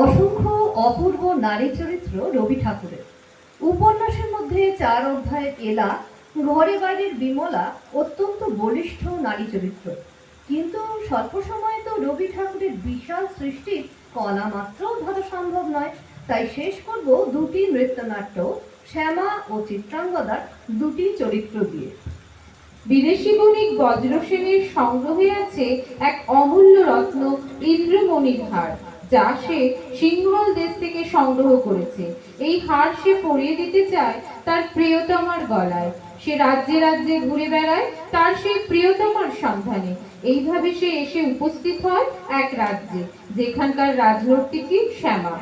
অসংখ্য অপূর্ব নারী চরিত্র রবি ঠাকুরের। উপন্যাসের মধ্যে ৪ অধ্যায়ের এলা, ঘরে বাইরের বিমলা অত্যন্ত বলিষ্ঠ নারী চরিত্র। কিন্তু স্বল্প সময়ে তো রবি ঠাকুরের বিশাল সৃষ্টির কণা মাত্রও ধরা সম্ভব নয়। তাই শেষ করব দুটি নৃত্যনাট্য, শ্যামা ও চিত্রাঙ্গদার দুটি চরিত্র দিয়ে। বিদেশি বণিক বজ্রসেনের সংগ্রহে আছে এক অমূল্য রত্ন ইন্দ্রমণির হার, যা সে সিংহল দেশ থেকে সংগ্রহ করেছে। এই হার সে পরিয়ে দিতে চায় তার প্রিয়তমার গলায়। সে রাজ্যে রাজ্যে ঘুরে বেড়ায় তার সেই প্রিয়তমার সন্ধানে। এইভাবে সে এসে উপস্থিত হয় এক রাজ্যে, যেখানকার রাজনর্তকী শ্যামা।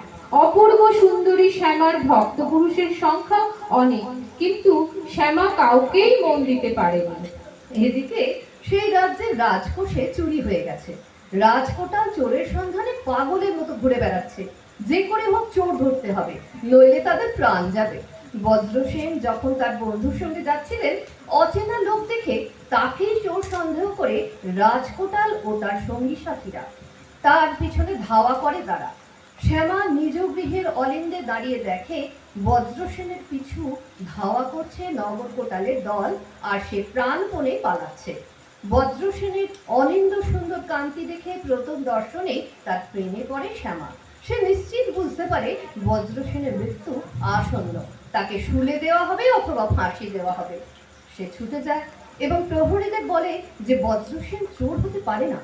অপূর্ব সুন্দরী শ্যামার ভক্ত পুরুষের সংখ্যা অনেক, কিন্তু শ্যামা কাউকেই মন দিতে পারেনি। এদিকে সেই রাজ্যের রাজকোষে চুরি হয়ে গেছে। রাজকোটাল চোরের সন্ধানে পাগলের মতো ঘুরে বেড়াচ্ছে। যে করে হোক চোর ধরতে হবে, নইলে তাদের প্রাণ যাবে। বজ্রসেন যখন তার বন্ধুর সঙ্গে যাচ্ছিলেন, অচেনা লোক দেখে তাকেই চোর সন্দেহ করে রাজকোটাল ও তার সঙ্গী সাথীরা তার পিছনে ধাওয়া করে তারা। শ্যামা নিজ গৃহের অলিন্দে দাঁড়িয়ে দেখে বজ্রসেনের পিছু ধাওয়া করছে নগর কোটালের দল, আর সে প্রাণপণে পালাচ্ছে। বজ্রসেনের অনিন্দ সুন্দর কান্তি দেখে প্রথম দর্শনে তার প্রেমে পড়ে শ্যামা। সে নিশ্চিত বুঝতে পারে বজ্রসেনের মৃত্যু আসন্ন, তাকে শুলে দেওয়া হবে অথবা ফাঁসি দেওয়া হবে। সে ছুটে যায় এবং প্রহরীদের বলে যে বজ্রসেন চোর হতে পারে না,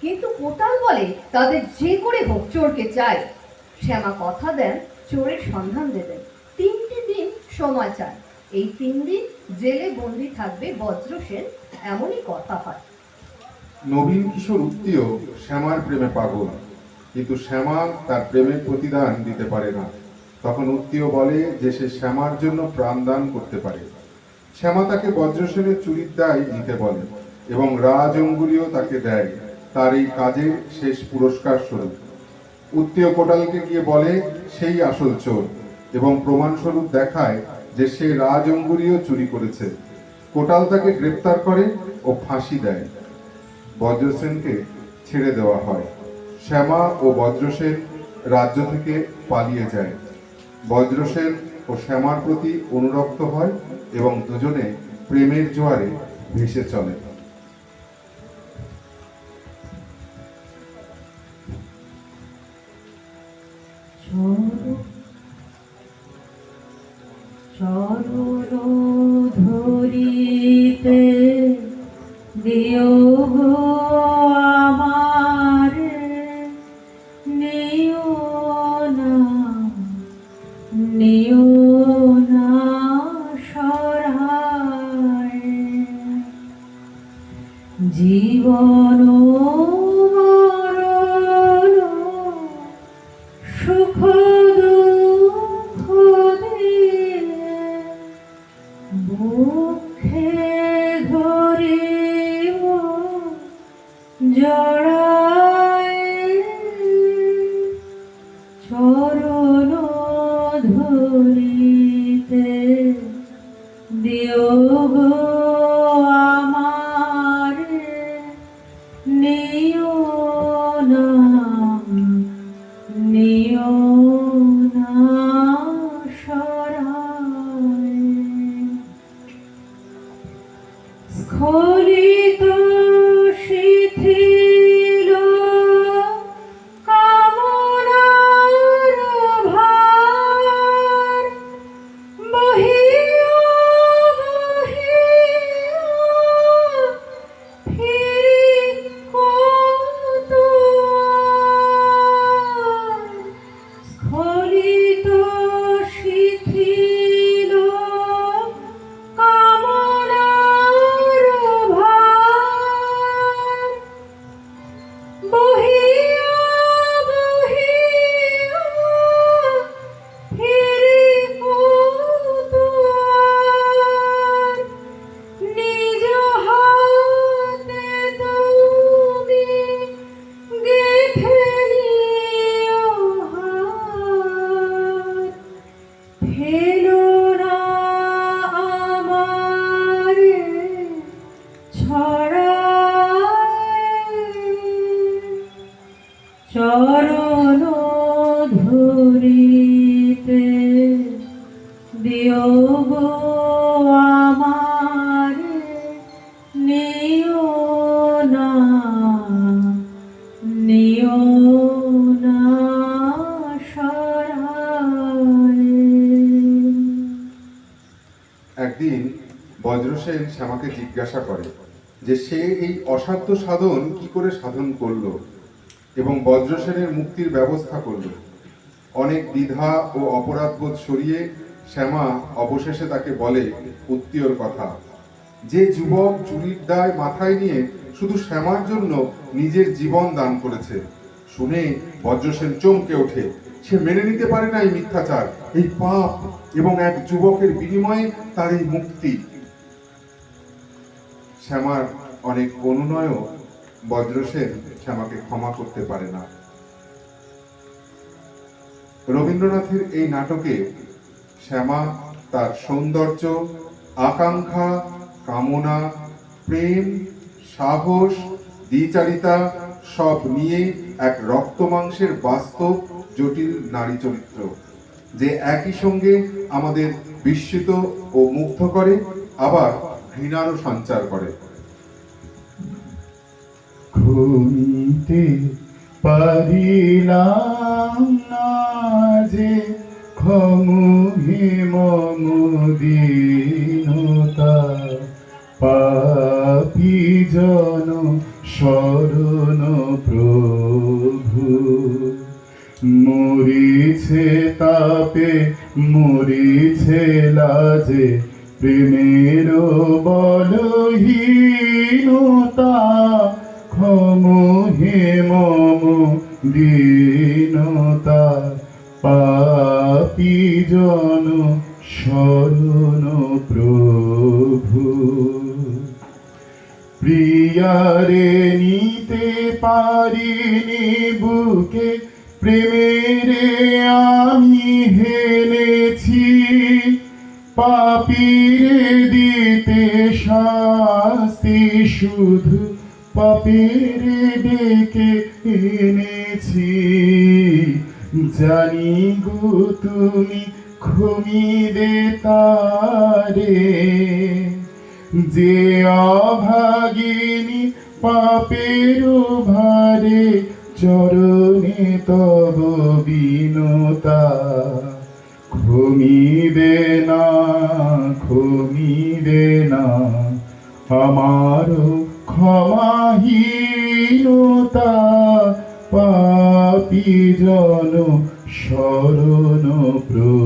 কিন্তু কোটাল বলে তাদের যে করে হোক চোরকে চাই। শ্যামা কথা দেন চোরের সন্ধান দেবেন, 3টি দিন সময় চান। এই 3 দিন জেলে বন্দি থাকবে বজ্রসেন, এমনই কথা হয়। নবীন কিশোর উত্তীয় শ্যামার প্রেমে পাগল, কিন্তু শ্যামা তার প্রেমের প্রতিদান দিতে পারে না। তখন উত্তীয় বলে যে সে শ্যামার জন্য প্রাণদান করতে পারে। শ্যামা তাকে বজ্রসেনের চুরির দায় নিতে বলে এবং রাজ অঙ্গুলিও তাকে দেয় তার এই কাজের শেষ পুরস্কার স্বরূপ। উত্তীয় কোটালকে গিয়ে বলে সেই আসল চোর এবং প্রমাণস্বরূপ দেখায় যে সে রাজ অঙ্গুলিও চুরি করেছে। কোটাল তাকে গ্রেপ্তার করে ও ফাঁসি দেয়। বজ্রসেনকে ছেড়ে দেওয়া হয়। শ্যামা ও বজ্রসেন রাজ্য থেকে পালিয়ে যায়। বজ্রসেন ও শ্যামার প্রতি অনুরক্ত হয় এবং দুজনে প্রেমের জোয়ারে ভেসে চলে। চরণ ধরিতে দিও গো আমারে, নিও না নিও না সরায়। জীবন মরণ সুখ দুঃখ দিয়ে বুকে ধরিব জড়ায়। চরণ ধরিতে দিও গো আমারে, নিও না নিও না সরায়। স্খলিত শিথিল কামনার ভার, বহিয়া বহিয়া ফিরি কত আর। স্খলিত শিথিল কামনার ভার, বহিয়া বহিয়া ফিরি কত আর। নিজ হাতে তুমি গেঁথে নিও হাত, ফেলো না আমারে ছড়ায়। চরণ ধরিতে দিও গো আমারে, নিও না, নিও না সরায়ে। একদিন বজ্রসেন শ্যামাকে জিজ্ঞাসা করে যে সে এই অসাধ্য সাধন কি করে সাধন করলো এবং বজ্রসেনের মুক্তির ব্যবস্থা করলো। অনেক দ্বিধা ও অপরাধবোধ সরিয়ে শ্যামা অবশেষে তাকে বলে উত্তিয়র কথা। যে যুবক চুরির দায় মাথায় নিয়ে শুধু শ্যামার জন্য নিজের জীবন দান করেছে, শুনে বজ্রসেন চমকে ওঠে। সে মেনে নিতে পারে না এই মিথ্যাচার, এই পাপ এবং এক যুবকের বিনিময়ে তার এই মুক্তি। শ্যামার অনেক অনুনয়ও বজ্রসেন শ্যামাকে ক্ষমা করতে পারে না। রবীন্দ্রনাথের এই নাটকে শ্যামা তার সৌন্দর্য, আকাঙ্ক্ষা, কামনা, প্রেম, সাহস, দ্বিচারিতা সব নিয়ে এক রক্ত মাংসের বাস্তব জটিল নারী চরিত্র, যে একই সঙ্গে আমাদের বিস্মিত ও মুগ্ধ করে, আবার ঘৃণারও সঞ্চার করে। ঘুমিতে পারিলাম না যে ক্ষমহে মম দীনতা, পাপী জন শরণ প্রভু। মরিছে তাপে মরিছে লাজে, প্রেমের বলহীনতা, ক্ষমহে মম দীনতা, পাপী জন শরণ প্রভু। প্রিয়ারে নিতে পারিনি বুকে, প্রেমেরে আমি হেনেছি, পাপীরে দিতে শাস্তি শুধু পাপীরে ডেকে এনেছি। জানি গো তুমি ক্ষমিবে তারে, যে অভাগিনী পাপের ভারে চরণে তব বিনতা। ক্ষমিবে না, ক্ষমিবে না আমার ক্ষমাহীনতা, পাপী জন শরণ প্রভু।